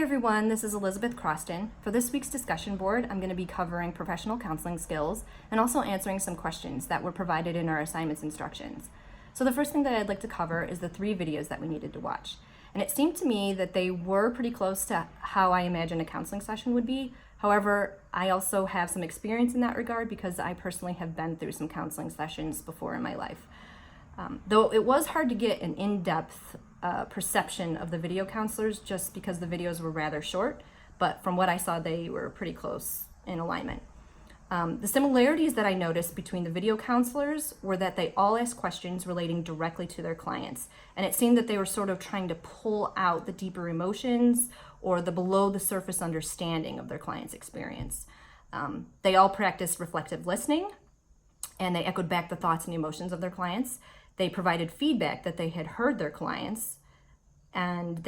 Hi everyone, this is Elizabeth Croston. For this week's discussion board, I'm going to be covering professional counseling skills and also answering some questions that were provided in our assignments instructions. So the first thing that I'd like to cover is the 3 videos that we needed to watch. And it seemed to me that they were pretty close to how I imagined a counseling session would be. However, I also have some experience in that regard because I personally have been through some counseling sessions before in my life. Though it was hard to get an in-depth perception of the video counselors just because the videos were rather short, but from what I saw, they were pretty close in alignment. The similarities that I noticed between the video counselors were that they all asked questions relating directly to their clients, and it seemed that they were sort of trying to pull out the deeper emotions or the below the surface understanding of their client's experience. They all practiced reflective listening, and they echoed back the thoughts and emotions of their clients. They provided feedback that they had heard their clients, and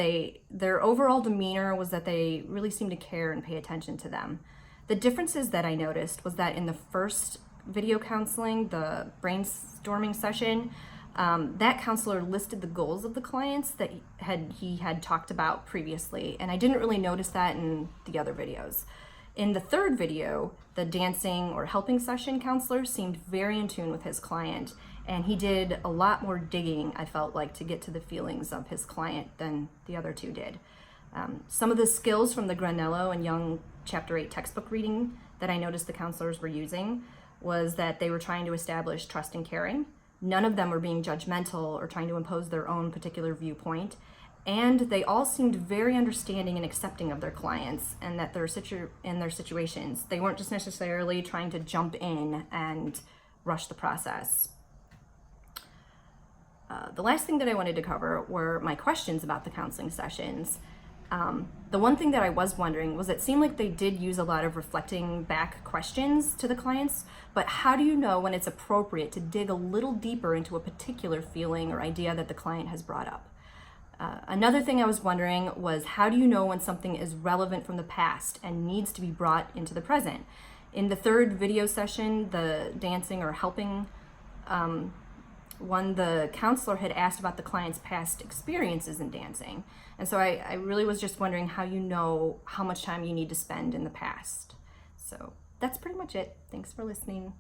their overall demeanor was that they really seemed to care and pay attention to them. The differences that I noticed was that in the first video counseling, the brainstorming session, that counselor listed the goals of the clients that he had talked about previously, and I didn't really notice that in the other videos. In the third video, the dancing or helping session counselor seemed very in tune with his client, and he did a lot more digging, I felt like, to get to the feelings of his client than the other 2 did. Some of the skills from the Granello and Young Chapter 8 textbook reading that I noticed the counselors were using was that they were trying to establish trust and caring. None of them were being judgmental or trying to impose their own particular viewpoint. And they all seemed very understanding and accepting of their clients and that in their situations. They weren't just necessarily trying to jump in and rush the process. The last thing that I wanted to cover were my questions about the counseling sessions. The one thing that I was wondering was it seemed like they did use a lot of reflecting back questions to the clients, but how do you know when it's appropriate to dig a little deeper into a particular feeling or idea that the client has brought up? Another thing I was wondering was how do you know when something is relevant from the past and needs to be brought into the present? In the third video session, the dancing or helping one, the counselor had asked about the client's past experiences in dancing. And so I really was just wondering how you know how much time you need to spend in the past. So that's pretty much it. Thanks for listening.